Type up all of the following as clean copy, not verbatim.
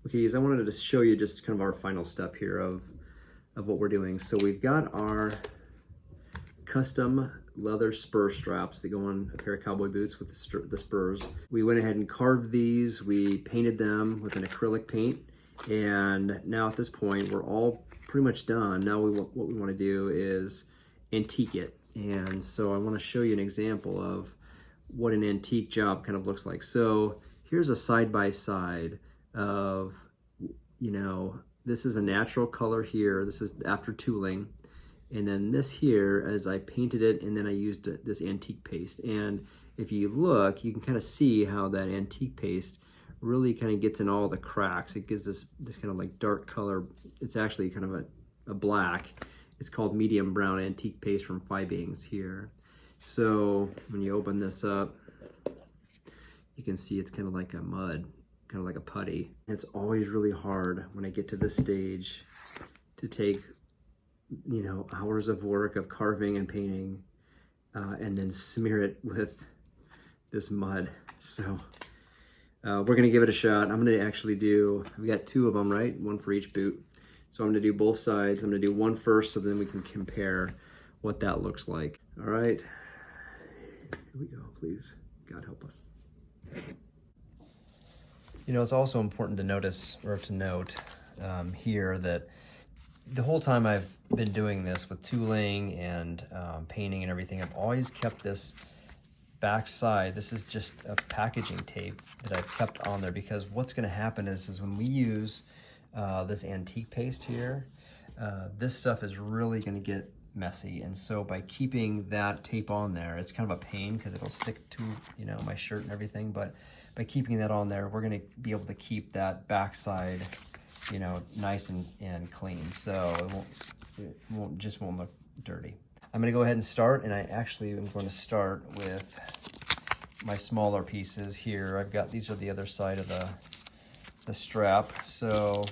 Okay, guys, I wanted to show you just kind of our final step here of what we're doing. So we've got our custom leather spur straps that go on a pair of cowboy boots with the spurs. We went ahead and carved these. We painted them with an acrylic paint. And now at this point, we're all pretty much done. Now what we want to do is antique it. And so I want to show you an example of what an antique job kind of looks like. So here's a side-by-side of, you know, this is a natural color here. This is after tooling. And then this here, as I painted it, and then I used this antique paste. And if you look, you can kind of see how that antique paste really kind of gets in all the cracks. It gives this kind of like dark color. It's actually kind of a black. It's called medium brown antique paste from Fibings here. So when you open this up, you can see it's kind of like a mud, kind of like a putty. It's always really hard when I get to this stage to take, you know, hours of work of carving and painting and then smear it with this mud. So we're gonna give it a shot. I'm gonna actually we got two of them, right? One for each boot. So I'm gonna do both sides. I'm gonna do one first so then we can compare what that looks like. All right, here we go, please. God help us. You know, it's also important to notice, or to note here, that the whole time I've been doing this with tooling and painting and everything, I've always kept this back side. This is just a packaging tape that I've kept on there, because what's going to happen is when we use this antique paste here, this stuff is really going to get messy. And so by keeping that tape on there, it's kind of a pain because it'll stick to, you know, my shirt and everything. But by keeping that on there, we're going to be able to keep that backside, you know, nice and clean. So it won't look dirty. I'm going to go ahead and start, and I actually am going to start with my smaller pieces here. These are the other side of the strap. So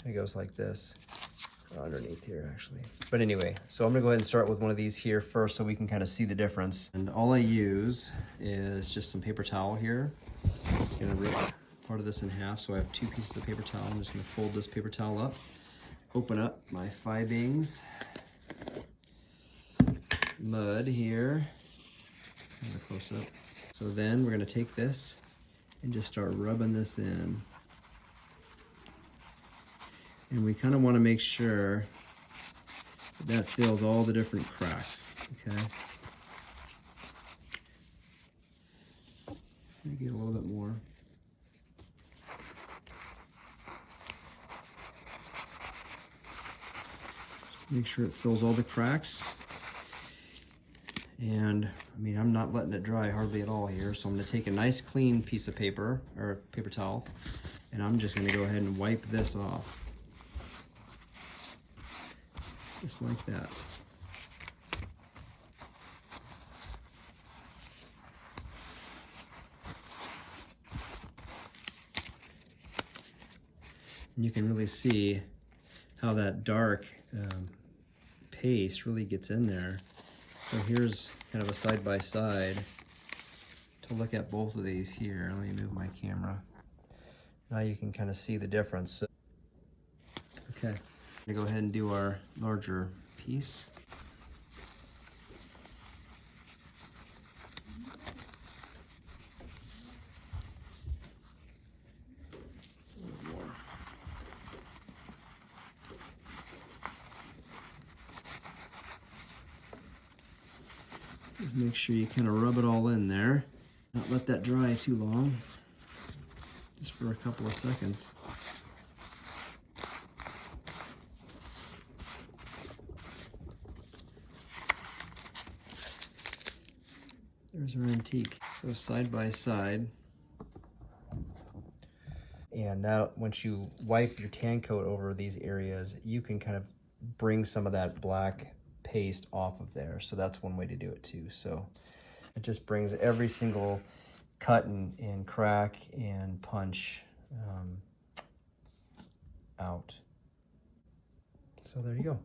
it goes like this. Underneath here actually. But anyway, so I'm gonna go ahead and start with one of these here first so we can kind of see the difference. And all I use is just some paper towel here. I'm just gonna rip part of this in half. So I have two pieces of paper towel. I'm just gonna fold this paper towel up, open up my Fibings mud here. Kind of close up. So then we're gonna take this and just start rubbing this in. And we kind of want to make sure that fills all the different cracks, okay? Maybe get a little bit more. Make sure it fills all the cracks. And I mean, I'm not letting it dry hardly at all here, so I'm going to take a nice clean piece of paper, or paper towel, and I'm just going to go ahead and wipe this off. Just like that. And you can really see how that dark paste really gets in there. So here's kind of a side-by-side to look at both of these here. Let me move my camera. Now you can kind of see the difference. Okay. I'm gonna go ahead and do our larger piece. A little more. Just make sure you kind of rub it all in there. Not let that dry too long, just for a couple of seconds. There's our antique. So side by side. And now once you wipe your tan coat over these areas, you can kind of bring some of that black paste off of there. So that's one way to do it too. So it just brings every single cut and crack and punch out. So there you go.